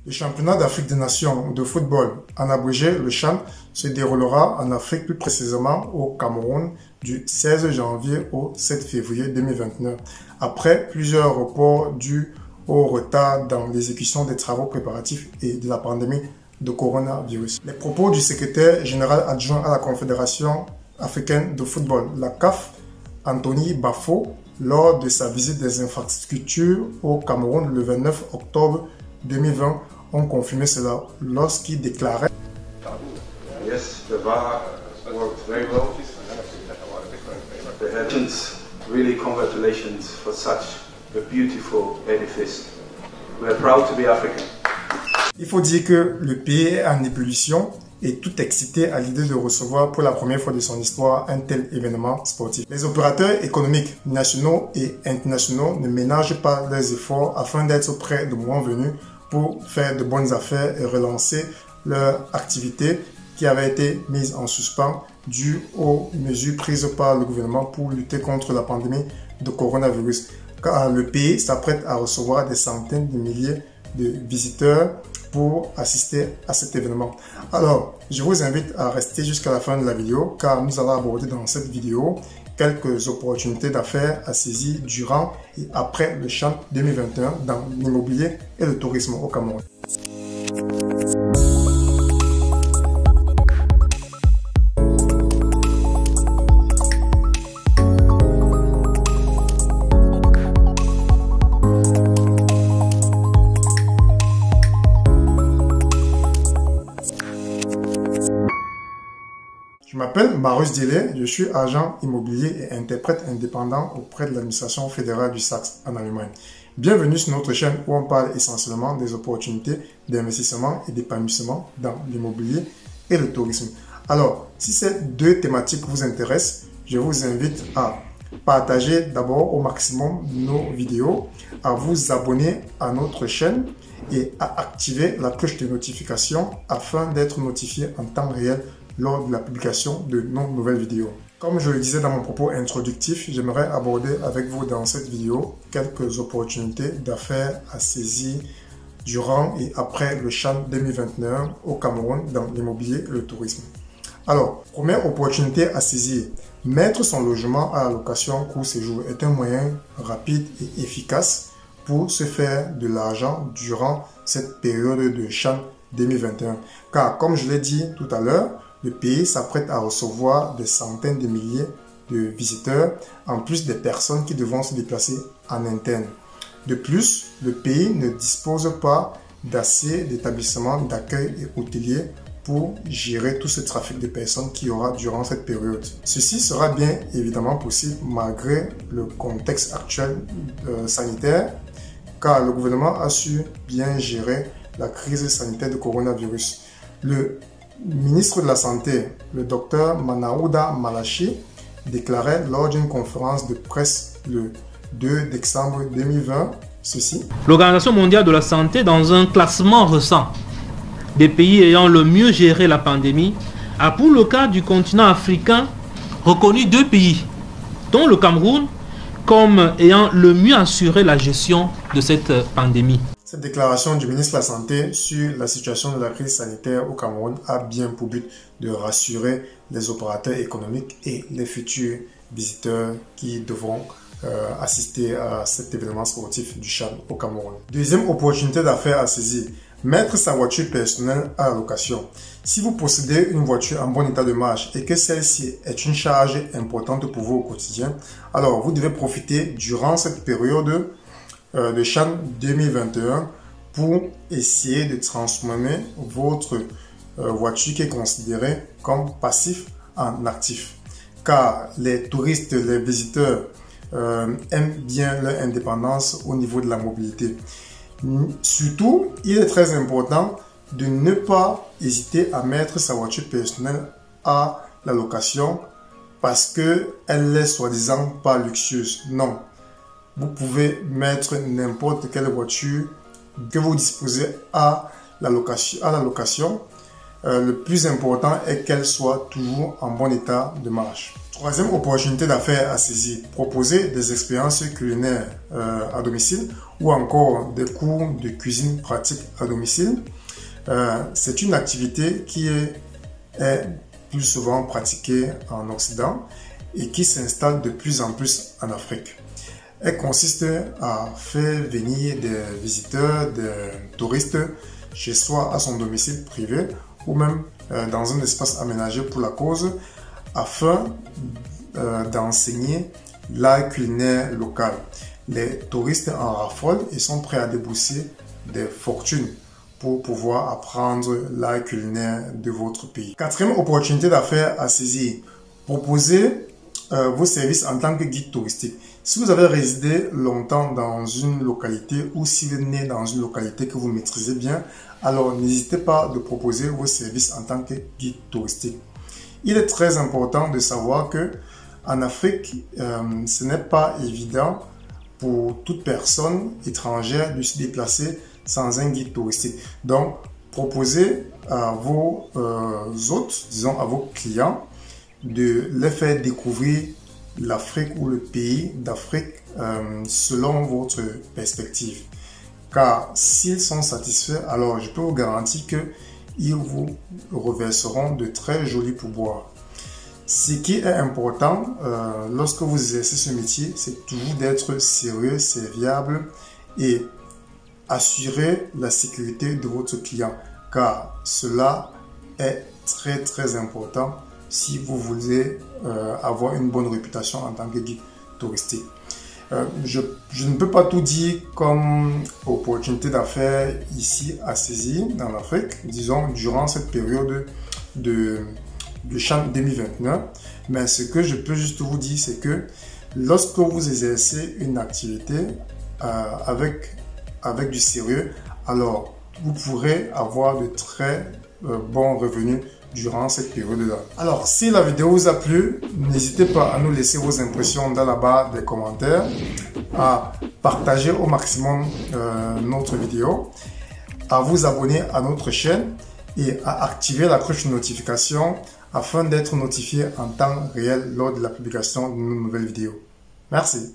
Le championnat d'Afrique des Nations de football, en abrégé le CHAN, se déroulera en Afrique, plus précisément au Cameroun, du 16 janvier au 7 février 2029, après plusieurs reports dus au retard dans l'exécution des travaux préparatifs et de la pandémie de coronavirus. Les propos du secrétaire général adjoint à la Confédération africaine de football, la CAF, Anthony Bafo, lors de sa visite des infrastructures au Cameroun le 29 octobre 2020, ont confirmé cela lorsqu'il déclarait Yes, the VAR worked very well. Really congratulations for such a beautiful edifice. We are proud to be African. Il faut dire que le pays est en ébullition et tout excité à l'idée de recevoir pour la première fois de son histoire un tel événement sportif. Les opérateurs économiques nationaux et internationaux ne ménagent pas leurs efforts afin d'être prêts le moment venu pour faire de bonnes affaires et relancer leur activité qui avait été mise en suspens due aux mesures prises par le gouvernement pour lutter contre la pandémie de coronavirus. Car le pays s'apprête à recevoir des centaines de milliers de visiteurs pour assister à cet événement. Alors, je vous invite à rester jusqu'à la fin de la vidéo car nous allons aborder dans cette vidéo quelques opportunités d'affaires à saisir durant et après le CHAN 2021 dans l'immobilier et le tourisme au Cameroun. Je m'appelle Marius Delay, je suis agent immobilier et interprète indépendant auprès de l'administration fédérale du Saxe en Allemagne. Bienvenue sur notre chaîne où on parle essentiellement des opportunités d'investissement et d'épanouissement dans l'immobilier et le tourisme. Alors, si ces deux thématiques vous intéressent, je vous invite à partager d'abord au maximum nos vidéos, à vous abonner à notre chaîne et à activer la cloche de notification afin d'être notifié en temps réel lors de la publication de nos nouvelles vidéos. Comme je le disais dans mon propos introductif, j'aimerais aborder avec vous dans cette vidéo quelques opportunités d'affaires à saisir durant et après le CHAN 2021 au Cameroun dans l'immobilier et le tourisme. Alors, première opportunité à saisir, mettre son logement à la location court séjour est un moyen rapide et efficace pour se faire de l'argent durant cette période de CHAN 2021. Car comme je l'ai dit tout à l'heure, le pays s'apprête à recevoir des centaines de milliers de visiteurs, en plus des personnes qui devront se déplacer en interne. De plus, le pays ne dispose pas d'assez d'établissements d'accueil et hôteliers pour gérer tout ce trafic de personnes qu'il y aura durant cette période. Ceci sera bien évidemment possible malgré le contexte actuel sanitaire, car le gouvernement a su bien gérer la crise sanitaire de coronavirus. Le ministre de la Santé, le docteur Manaouda Malachi, déclarait lors d'une conférence de presse le 2 décembre 2020 ceci. L'Organisation mondiale de la santé, dans un classement récent des pays ayant le mieux géré la pandémie, a pour le cas du continent africain reconnu 2 pays, dont le Cameroun, comme ayant le mieux assuré la gestion de cette pandémie. Cette déclaration du ministre de la Santé sur la situation de la crise sanitaire au Cameroun a bien pour but de rassurer les opérateurs économiques et les futurs visiteurs qui devront assister à cet événement sportif du CHAN au Cameroun. Deuxième opportunité d'affaires à saisir, mettre sa voiture personnelle à la location. Si vous possédez une voiture en bon état de marche et que celle-ci est une charge importante pour vous au quotidien, alors vous devez profiter durant cette période de CHAN 2021 pour essayer de transformer votre voiture qui est considérée comme passif en actif. Car les touristes, les visiteurs aiment bien leur indépendance au niveau de la mobilité. Surtout, il est très important de ne pas hésiter à mettre sa voiture personnelle à la location parce qu'elle est soi-disant pas luxueuse. Non. Vous pouvez mettre n'importe quelle voiture que vous disposez à la location. Le plus important est qu'elle soit toujours en bon état de marche. Troisième opportunité d'affaires à saisir, proposer des expériences culinaires à domicile ou encore des cours de cuisine pratique à domicile. C'est une activité qui est plus souvent pratiquée en Occident et qui s'installe de plus en plus en Afrique. Elle consiste à faire venir des visiteurs, des touristes chez soi à son domicile privé ou même dans un espace aménagé pour la cause afin d'enseigner l'art culinaire local. Les touristes en raffolent et sont prêts à débourser des fortunes pour pouvoir apprendre l'art culinaire de votre pays. Quatrième opportunité d'affaires à saisir, proposer vos services en tant que guide touristique. Si vous avez résidé longtemps dans une localité ou si vous êtes né dans une localité que vous maîtrisez bien, alors n'hésitez pas de proposer vos services en tant que guide touristique. Il est très important de savoir que en Afrique, ce n'est pas évident pour toute personne étrangère de se déplacer sans un guide touristique. Donc, proposez à vos hôtes, disons à vos clients, de les faire découvrir l'Afrique ou le pays d'Afrique selon votre perspective. Car s'ils sont satisfaits, alors je peux vous garantir qu'ils vous reverseront de très jolis pourboires. Ce qui est important lorsque vous exercez ce métier, c'est toujours d'être sérieux, serviable et assurer la sécurité de votre client. Car cela est très important si vous voulez avoir une bonne réputation en tant que guide touristique. Je ne peux pas tout dire comme opportunité d'affaires ici à saisir dans l'Afrique, disons durant cette période de Chan 2029, mais ce que je peux juste vous dire, c'est que lorsque vous exercez une activité avec du sérieux, alors vous pourrez avoir de très bons revenus durant cette période-là. Alors, si la vidéo vous a plu, n'hésitez pas à nous laisser vos impressions dans la barre des commentaires, à partager au maximum notre vidéo, à vous abonner à notre chaîne et à activer la cloche de notification afin d'être notifié en temps réel lors de la publication de nos nouvelles vidéos. Merci.